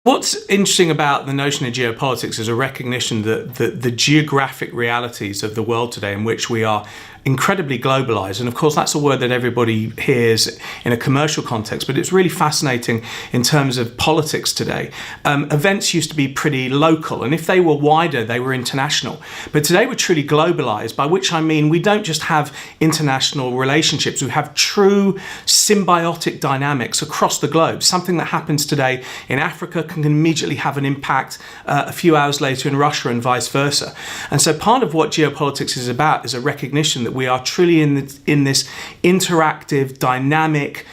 What's interesting about the notion of geopolitics is a recognition that the geographic realities of the world today, in which we are incredibly globalized, and of course that's a word that everybody hears in a commercial context, but it's really fascinating in terms of politics today. Events used to be pretty local, and if they were wider, they were international. But today we're truly globalized, by which I mean we don't just have international relationships, we have true symbiotic dynamics across the globe. Something that happens today in Africa can immediately have an impact a few hours later in Russia, and vice versa. And so part of what geopolitics is about is a recognition that we are truly in this interactive, dynamic,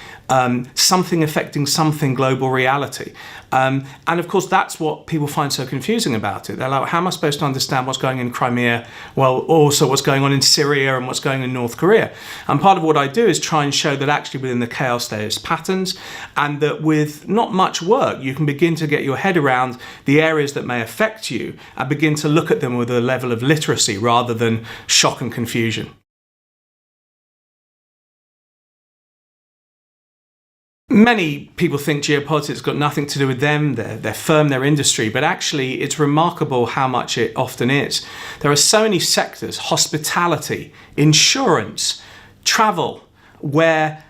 something affecting something global reality. And of course, that's what people find so confusing about it. They're like, how am I supposed to understand what's going on in Crimea? Well, also what's going on in Syria and what's going on in North Korea. And part of what I do is try and show that actually within the chaos there's patterns, and that with not much work, you can begin to get your head around the areas that may affect you and begin to look at them with a level of literacy rather than shock and confusion. Many people think geopolitics has got nothing to do with them, their firm, their industry, but actually it's remarkable how much it often is. There are so many sectors, hospitality, insurance, travel, where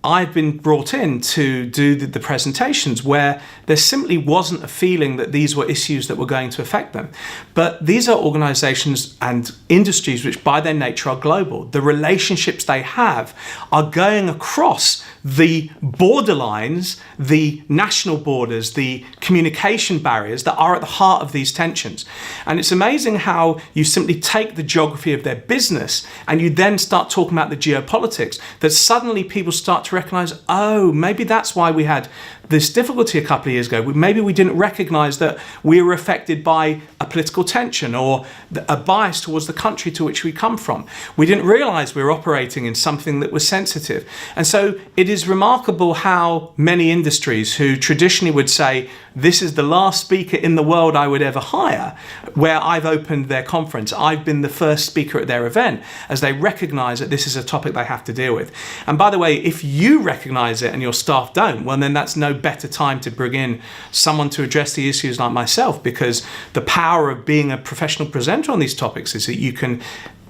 I've been brought in to do the presentations where there simply wasn't a feeling that these were issues that were going to affect them. But these are organizations and industries which by their nature are global. The relationships they have are going across the borderlines, the national borders, the communication barriers that are at the heart of these tensions. And it's amazing how you simply take the geography of their business and you then start talking about the geopolitics, that suddenly people start to recognize, oh, maybe that's why we had this difficulty a couple of years ago. Maybe we didn't recognize that we were affected by a political tension or a bias towards the country to which we come from. We didn't realize we were operating in something that was sensitive. And so it is remarkable how many industries who traditionally would say, this is the last speaker in the world I would ever hire, where I've opened their conference, I've been the first speaker at their event, as they recognize that this is a topic they have to deal with. And by the way, if you recognize it and your staff don't, well, then that's no better time to bring in someone to address the issues like myself, because the power of being a professional presenter on these topics is that you can,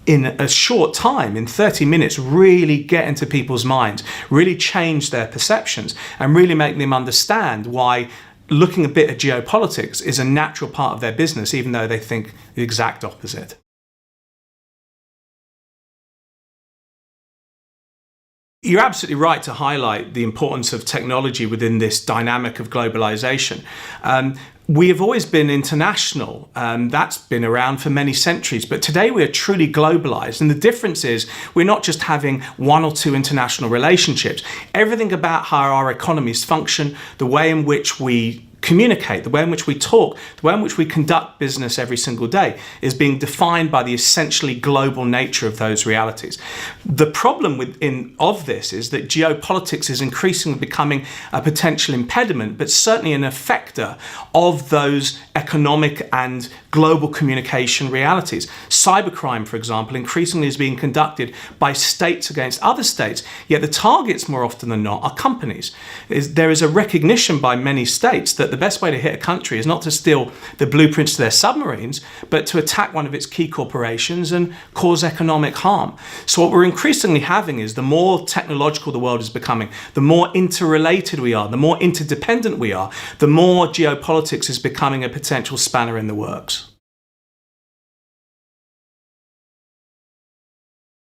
in a short time, in 30 minutes, really get into people's minds, really change their perceptions, and really make them understand why looking a bit at geopolitics is a natural part of their business, even though they think the exact opposite. You're absolutely right to highlight the importance of technology within this dynamic of globalization. We have always been international. That's been around for many centuries, but today we are truly globalized. And the difference is we're not just having one or two international relationships. Everything about how our economies function, the way in which we communicate, the way in which we talk, the way in which we conduct business every single day is being defined by the essentially global nature of those realities. The problem of this is that geopolitics is increasingly becoming a potential impediment, but certainly an effector of those economic and global communication realities. Cybercrime, for example, increasingly is being conducted by states against other states, yet the targets more often than not are companies. There is a recognition by many states that the best way to hit a country is not to steal the blueprints to their submarines, but to attack one of its key corporations and cause economic harm. So what we're increasingly having is the more technological the world is becoming, the more interrelated we are, the more interdependent we are, the more geopolitics is becoming a potential spanner in the works.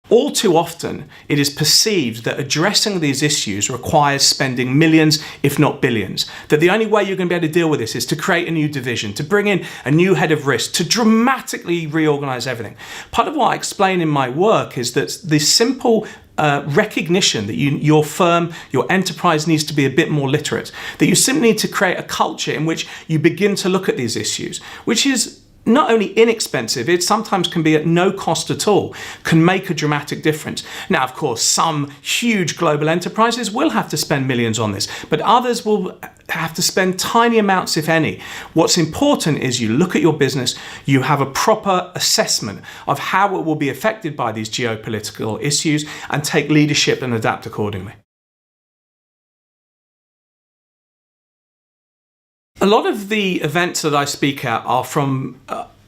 All too often, it is perceived that addressing these issues requires spending millions, if not billions. That the only way you're going to be able to deal with this is to create a new division, to bring in a new head of risk, to dramatically reorganize everything. Part of what I explain in my work is that the simple recognition that your firm, your enterprise needs to be a bit more literate, that you simply need to create a culture in which you begin to look at these issues, which is not only inexpensive, it sometimes can be at no cost at all, can make a dramatic difference. Now, of course, some huge global enterprises will have to spend millions on this, but others will have to spend tiny amounts, if any. What's important is you look at your business, you have a proper assessment of how it will be affected by these geopolitical issues, and take leadership and adapt accordingly. A A lot of the events that I speak at are from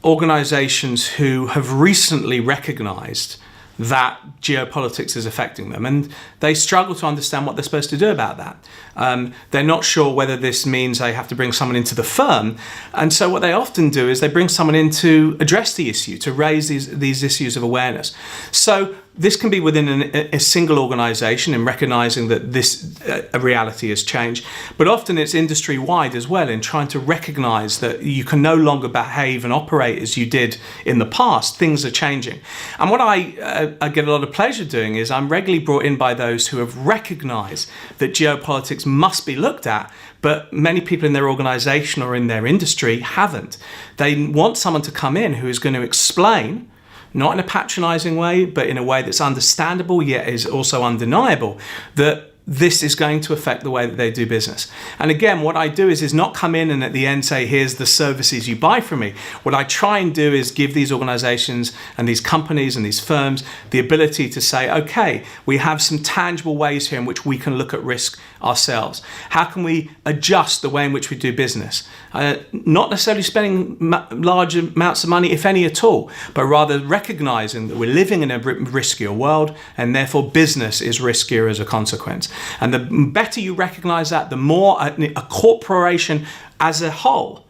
organizations who have recently recognized that geopolitics is affecting them, and they struggle to understand what they're supposed to do about that. They're not sure whether this means they have to bring someone into the firm, and so what they often do is they bring someone in to address the issue, to raise these issues of awareness. So this can be within a single organization in recognizing that this a reality has changed, but often it's industry-wide as well, in trying to recognize that you can no longer behave and operate as you did in the past. Things are changing. And what I get a lot of pleasure doing is I'm regularly brought in by those who have recognized that geopolitics must be looked at, but many people in their organization or in their industry haven't. They want someone to come in who is going to explain, not in a patronizing way, but in a way that's understandable yet is also undeniable, that this is going to affect the way that they do business. And again, what I do is not come in and at the end say, here's the services you buy from me. What I try and do is give these organizations and these companies and these firms the ability to say, okay, we have some tangible ways here in which we can look at risk ourselves. How can we adjust the way in which we do business? Not necessarily spending large amounts of money, if any at all, but rather recognizing that we're living in a riskier world, and therefore business is riskier as a consequence. And the better you recognize that, the more a corporation as a whole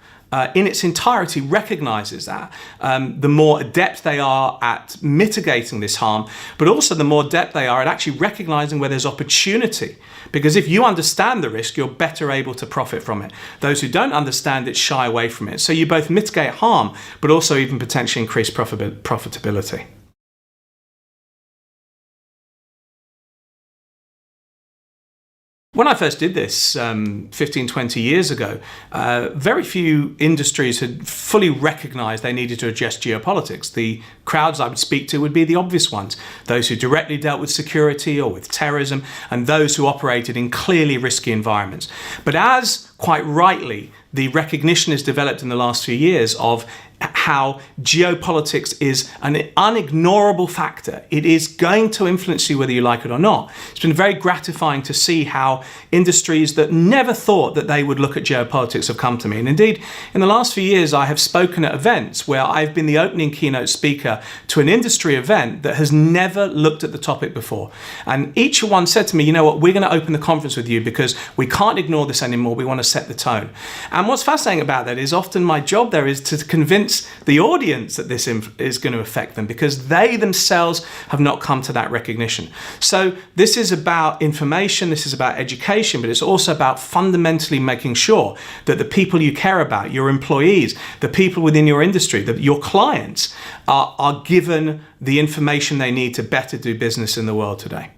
in its entirety recognizes that, the more adept they are at mitigating this harm, but also the more adept they are at actually recognizing where there's opportunity. Because if you understand the risk, you're better able to profit from it. Those who don't understand it shy away from it. So you both mitigate harm, but also even potentially increase profitability. When I first did this 15, 20 years ago, very few industries had fully recognized they needed to address geopolitics. The crowds I would speak to would be the obvious ones, those who directly dealt with security or with terrorism, and those who operated in clearly risky environments. But as, quite rightly, the recognition has developed in the last few years of how geopolitics is an unignorable factor. It is going to influence you whether you like it or not. It's been very gratifying to see how industries that never thought that they would look at geopolitics have come to me. And indeed, in the last few years, I have spoken at events where I've been the opening keynote speaker to an industry event that has never looked at the topic before. And each one said to me, you know what, we're going to open the conference with you because we can't ignore this anymore. We want to set the tone. And what's fascinating about that is often my job there is to convince the audience that this is going to affect them, because they themselves have not come to that recognition. So this is about information, this is about education, but it's also about fundamentally making sure that the people you care about, your employees, the people within your industry, that your clients are given the information they need to better do business in the world today.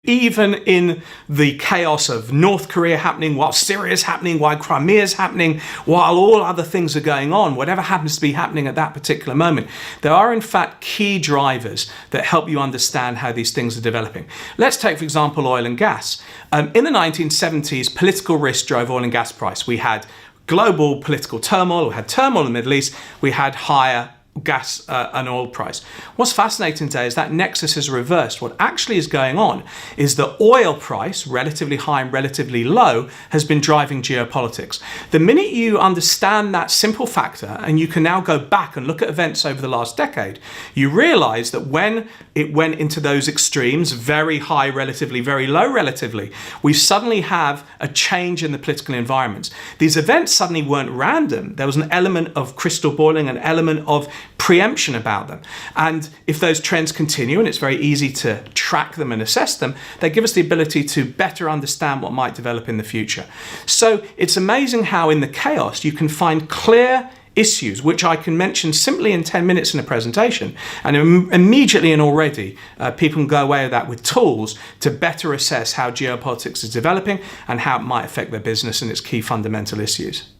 Even in the chaos of North Korea happening, while Syria is happening, while Crimea is happening, while all other things are going on, whatever happens to be happening at that particular moment, there are in fact key drivers that help you understand how these things are developing. Let's take, for example, oil and gas. In the 1970s, political risk drove oil and gas price. We had global political turmoil, we had turmoil in the Middle East, we had higher gas and oil price. What's fascinating today is that nexus is reversed. What actually is going on is the oil price, relatively high and relatively low, has been driving geopolitics. The minute you understand that simple factor, and you can now go back and look at events over the last decade, you realize that when it went into those extremes, very high relatively, very low relatively, we suddenly have a change in the political environments. These events suddenly weren't random. There was an element of crystal balling, an element of preemption about them. And if those trends continue, and it's very easy to track them and assess them, they give us the ability to better understand what might develop in the future. So it's amazing how in the chaos you can find clear issues, which I can mention simply in 10 minutes in a presentation. And immediately and already, people can go away with that with tools to better assess how geopolitics is developing and how it might affect their business and its key fundamental issues.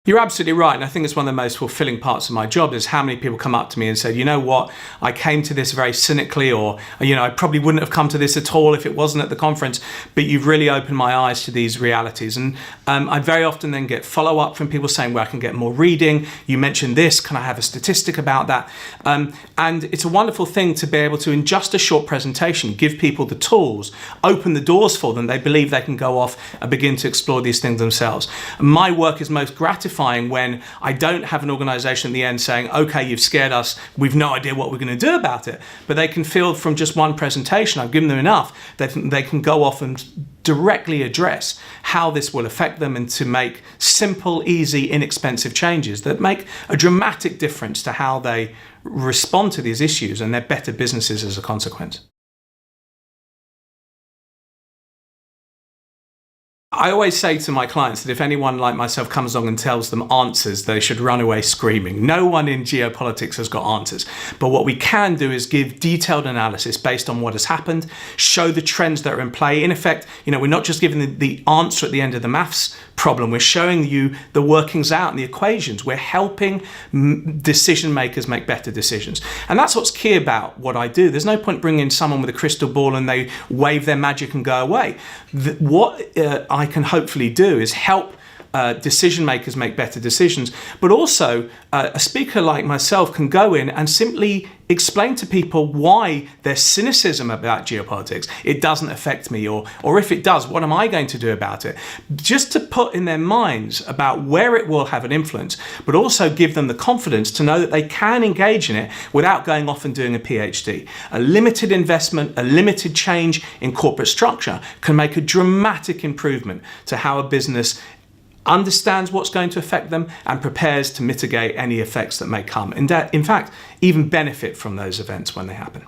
You're absolutely right. And I think it's one of the most fulfilling parts of my job is how many people come up to me and say, you know what, I came to this very cynically, or, I probably wouldn't have come to this at all if it wasn't at the conference, but you've really opened my eyes to these realities. And I very often then get follow up from people saying, well, I can get more reading. You mentioned this. Can I have a statistic about that? And it's a wonderful thing to be able to, in just a short presentation, give people the tools, open the doors for them. They believe they can go off and begin to explore these things themselves. My work is most gratifying when I don't have an organization at the end saying, okay, you've scared us, we've no idea what we're going to do about it. But they can feel from just one presentation, I've given them enough, that they can go off and directly address how this will affect them and to make simple, easy, inexpensive changes that make a dramatic difference to how they respond to these issues, and they're better businesses as a consequence. I always say to my clients that if anyone like myself comes along and tells them answers, they should run away screaming. No one in geopolitics has got answers. But what we can do is give detailed analysis based on what has happened, show the trends that are in play. In effect, we're not just giving the answer at the end of the maths problem. We're showing you the workings out and the equations. We're helping decision makers make better decisions. And that's what's key about what I do. There's no point bringing someone with a crystal ball and they wave their magic and go away. What I can hopefully do is help decision makers make better decisions, but also a speaker like myself can go in and simply explain to people why their cynicism about geopolitics, it doesn't affect me, or if it does, what am I going to do about it? Just to put in their minds about where it will have an influence, but also give them the confidence to know that they can engage in it without going off and doing a PhD. A limited investment, a limited change in corporate structure can make a dramatic improvement to how a business understands what's going to affect them and prepares to mitigate any effects that may come. And in fact, even benefit from those events when they happen.